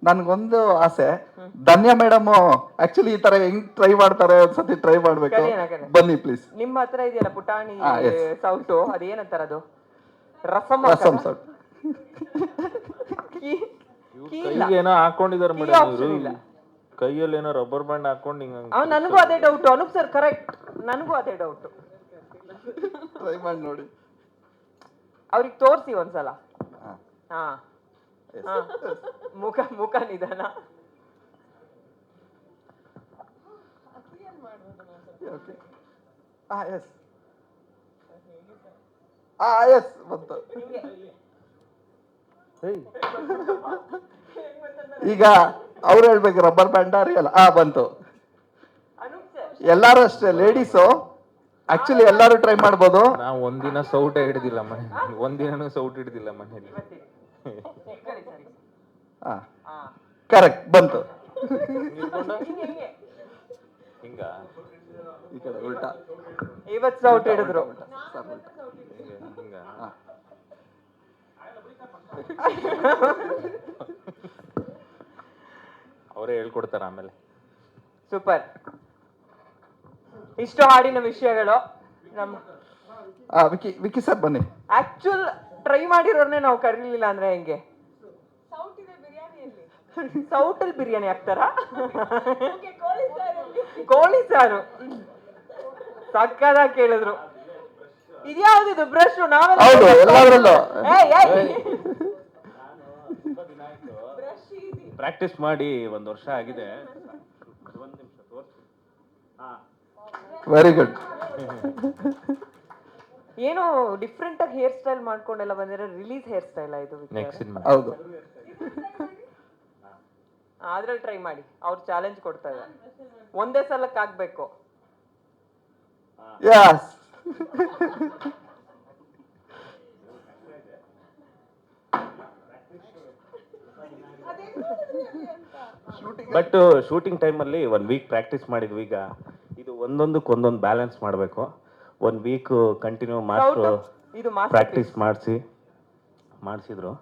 ನನ್ಗೊಂದು ಆಸೆ, ಧನ್ಯ madam actually ಈ ತರ ಹೆಂಗ್ ಟ್ರೈ ಮಾಡ್ತಾರೆ ಒಂದ್ಸತಿ ಟ್ರೈ ಮಾಡ್ಬೇಕು. ಕರೆಯೋಣ. ಬನ್ನಿ ಪ್ಲೀಸ್. ನಿಮ್ಮ ಹತ್ರ ಇದೆಯಲ್ಲ ಪುಟಾಣಿ yes. ಸೌಟು, ಅದೇನಂತಾರ ಅದು, ರಸಂ ರಸಂ ಸರ್. ಕೈಗೇನೋ ಹಾಕೊಂಡಿದಾರೆ ಮೇಡಮ್ ಇವರು, ಕೈಯಲ್ಲಿ ಏನೋ ರಬ್ಬರ್ ಬ್ಯಾಂಡ್ ಹಾಕೊಂಡು ಹಿಂಗ. ನನಗೂ ಅದೇ ಡೌಟ್ ಅನೂಪ್ ಸರ್, ಕರೆಕ್ಟ್, ನನಗೂ ಅದೇ ಡೌಟ್. ಟ್ರೈ ಮಾಡಿ ನೋಡಿ, ಅವ್ರಿಗೆ ತೋರಿಸಿ ಒಂದ್ಸಲ. ಹಾ Yes. ಹಾ, ಮುಖ ಮುಖ ನಿಧಾನ. Okay. Yes. Yes, ಬಂತು. ಈಗ ಅವ್ರು ಹೇಳ್ಬೇಕು ರಬ್ಬರ್ ಬ್ಯಾಂಡ್ ಅಲ್ಲ. ಬಂತು. ಎಲ್ಲಾರು ಅಷ್ಟೇ, ಲೇಡೀಸು ಆಕ್ಚುಲಿ ಎಲ್ಲಾರು ಟ್ರೈ ಮಾಡ್ಬೋದು. ನಾವು ಒಂದಿನ ಸೌಟ್ ಹಿಡಿದಿಲ್ಲ ಮನೆ, ಒಂದಿನೂ ಸೌಟ್ ಹಿಡಿದಿಲ್ಲ ಮನೇಲಿ. ಕರೆಕ್ಟ್ ಬಂತು. ಹಿಂಗ ಈ ಕಡೆ ಉಲ್ಟಾ. ಇವತ್ತು ಸೌಟ್ ಹಿಡಿದ್ರು. ಹಿಂಗ ಅವರೇ ಹೇಳ್ಕೊಡ್ತಾರ ಆಮೇಲೆ. ಸೂಪರ್. ಇಷ್ಟು ಹಾಡಿನ ವಿಷಯಗಳು ನಮ್ಮ ವಿಕಿ ವಿಕಿ ಸರ್ ಬನ್ನಿ. ಆಕ್ಚುಲ್ ಟ್ರೈ ಮಾಡಿರೋರ್ನೇ ನಾವು ಕರೀಲಿಲ್ಲ ಅಂದ್ರೆ ಹೆಂಗೆ? ಸೌಟಲ್ಲಿ ಬಿರಿಯಾನಿ ಹಾಕ್ತಾರ? ಕೋಳಿ ಸಾರು ಸಕ್ಕದಾಗಿ ಕೇಳಿದ್ರು. ಇದ್ಯಾವ್ದಿದು ಬ್ರಷ್? ಹೌದು, ಎಲ್ಲಾದ್ರಲ್ಲೂ ಪ್ರಾಕ್ಟೀಸ್ ಮಾಡಿ 1 ವರ್ಷ ಆಗಿದೆ. Very good. ಏನು ಡಿಫ್ರೆಂಟ್ ಆಗಿ ಹೇರ್ ಸ್ಟೈಲ್ ಮಾಡ್ಕೊಂಡೆಲ್ಲ ಬಂದಿರೋ ರಿಲೀಸ್ ಹೇರ್ ಸ್ಟೈಲ್ ಇದು. Next cinema. ಹೌದು, ಅದ್ರಲ್ಲಿ ಟ್ರೈ ಮಾಡಿ. ಅವ್ರು ಚಾಲೆಂಜ್ ಕೊಡ್ತಾ ಇದ್ದಾರೆ, ಒಂದೇ ಸಲಕ್ಕೆ ಆಗ್ಬೇಕು. ಯಸ್. ಬಟ್ ಶೂಟಿಂಗ್ ಟೈಮಲ್ಲಿ 1 ವೀಕ್ ಪ್ರಾಕ್ಟೀಸ್ ಮಾಡಿದ್ವಿ. ಈಗ ಇದು ಒಂದೊಂದು ಬ್ಯಾಲೆನ್ಸ್ ಮಾಡಬೇಕು. 1 ವೀಕ್ ಕಂಟಿನ್ಯೂ ಮಾಸ್ಟ್ರು ಇದು ಪ್ರಾಕ್ಟೀಸ್ ಮಾಡಿಸಿದ್ರು.